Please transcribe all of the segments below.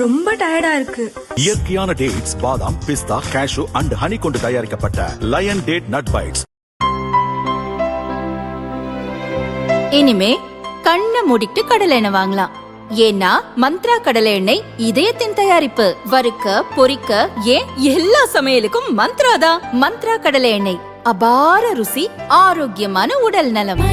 ரொம்ப டயர்டா இருக்கு. இயற்கையான டேட்ஸ், பாதாம், பிஸ்தா, கேஷு அண்ட் ஹனி கொண்டு தயாரிக்கப்பட்ட லயன் டேட் நட் பைட்ஸ். இனிமே கண்ணை மூடிட்டு கடலை எண்ணெய் வாங்கலாம். ஏன்னா மந்த்ரா கடலை எண்ணெய் இதயத்தின் தயாரிப்பு. வறுக்க, பொரிக்க, ஏன் எல்லா சமையலுக்கும் மந்த்ரா தான். மந்த்ரா கடலை எண்ணெய், அபார ருசி, ஆரோக்கியமான உடல் நலம்.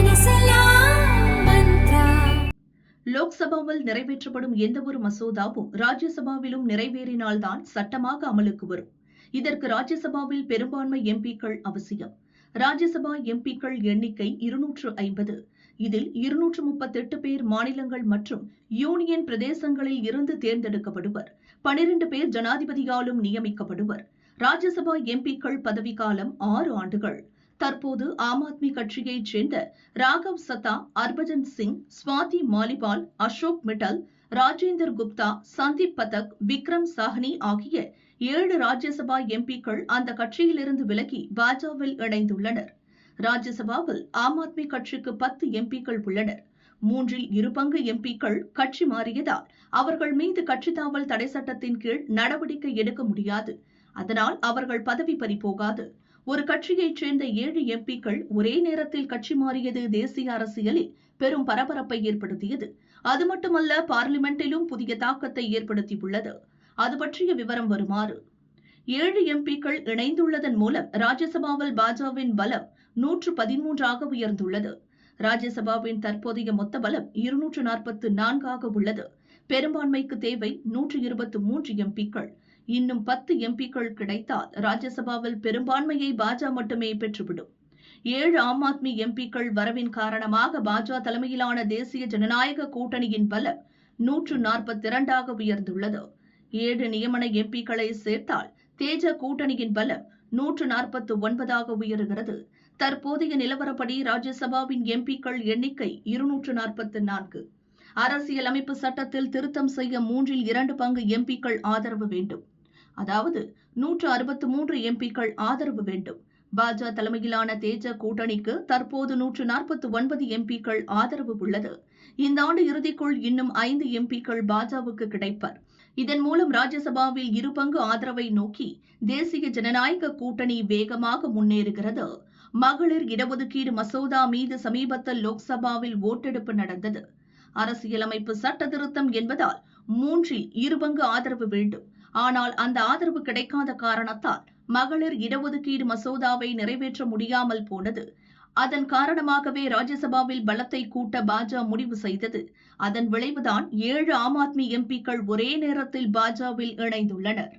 லோக்சபாவில் நிறைவேற்றப்படும் எந்தவொரு மசோதாவும் ராஜ்யசபாவிலும் நிறைவேறினால்தான் சட்டமாக அமலுக்கு வரும். இதற்கு ராஜ்யசபாவில் பெரும்பான்மை எம்பிக்கள் அவசியம். ராஜ்யசபா எம்பிக்கள் எண்ணிக்கை 250. இதில் 238 பேர் மாநிலங்கள் மற்றும் யூனியன் பிரதேசங்களில் இருந்து தேர்ந்தெடுக்கப்படுவர். 12 பேர் ஜனாதிபதியாலும் நியமிக்கப்படுவர். ராஜ்யசபா எம்பிக்கள் பதவிக்காலம் 6 ஆண்டுகள். தற்போது ஆம் ஆத்மி கட்சியைச் சேர்ந்த ராகவ் சத்தா, ஹர்பஜன் சிங், ஸ்வாதி மாலிவால், அசோக் மிட்டல், ராஜேந்தர் குப்தா, சந்தீப் பதக், விக்ரம் சாஹ்னி ஆகிய 7 ராஜ்யசபா எம்பிக்கள் அந்த கட்சியிலிருந்து விலகி பாஜகவில் இணைந்துள்ளனர். ராஜ்யசபாவில் ஆம் ஆத்மி கட்சிக்கு 10 எம்பிக்கள் உள்ளனர். 3 1/2 பங்கு எம்பிக்கள் கட்சி மாறியதால் அவர்கள் மீது கட்சி தாவல் தடை சட்டத்தின் கீழ் நடவடிக்கை எடுக்க முடியாது. அதனால் அவர்கள் பதவி பறிபோகாது. ஒரு கட்சியைச் சேர்ந்த 7 எம்பிக்கள் ஒரே நேரத்தில் கட்சி மாறியது தேசிய அரசியலில் பெரும் பரபரப்பை ஏற்படுத்தியது. அது மட்டுமல்ல, பார்லிமெண்டிலும் புதிய தாக்கத்தை ஏற்படுத்தியுள்ளது. அது பற்றிய விவரம் வருமாறு: 7 எம்பிக்கள் இணைந்துள்ளதன் மூலம் ராஜ்யசபாவில் பாஜகவின் பலம் 113 உயர்ந்துள்ளது. ராஜ்யசபாவின் தற்போதைய மொத்த பலம் 244 உள்ளது. பெரும்பான்மைக்கு தேவை 123 எம்பிக்கள். இன்னும் 10 எம்பிக்கள் கிடைத்தால் ராஜ்யசபாவில் பெரும்பான்மையை பாஜக மட்டுமே பெற்றுவிடும். 7 ஆம் ஆத்மி எம்பிக்கள் வரவின் காரணமாக பாஜக தலைமையிலான தேசிய ஜனநாயக கூட்டணியின் பலம் 142 உயர்ந்துள்ளது. 7 நியமன எம்பிக்களை சேர்த்தால் தேஜ கூட்டணியின் பலம் 149 உயர்கிறது. தற்போதைய நிலவரப்படி ராஜ்யசபாவின் எம்பிக்கள் எண்ணிக்கை 244. அரசியலமைப்பு சட்டத்தில் திருத்தம் செய்ய 3 2 பங்கு எம்பிக்கள் ஆதரவு வேண்டும். அதாவது 163 எம்பிக்கள் ஆதரவு வேண்டும். பாஜக தலைமையிலான தேஜ கூட்டணிக்கு தற்போது 149 எம்பிக்கள் ஆதரவு உள்ளது. இந்த ஆண்டு இறுதிக்குள் இன்னும் 5 எம்பிக்கள் பாஜகவுக்கு கிடைப்பர். இதன் மூலம் ராஜ்யசபாவில் 2 பங்கு ஆதரவை நோக்கி தேசிய ஜனநாயக கூட்டணி வேகமாக முன்னேறுகிறது. மகளிர் இடஒதுக்கீடு மசோதா மீது சமீபத்தில் லோக்சபாவில் ஓட்டெடுப்பு நடந்தது. அரசியலமைப்பு சட்ட திருத்தம் என்பதால் 3 1/2 பங்கு ஆதரவு வேண்டும். ஆனால் அந்த ஆதரவு கிடைக்காத காரணத்தால் மகளிர் இடஒதுக்கீடு மசோதாவை நிறைவேற்ற முடியாமல் போனது. அதன் காரணமாகவே ராஜ்யசபாவில் பலத்தை கூட்ட பாஜக முடிவு செய்தது. அதன் விளைவுதான் 7 ஆம் ஆத்மி எம்பிக்கள் ஒரே நேரத்தில் பாஜகவில் இணைந்துள்ளனர்.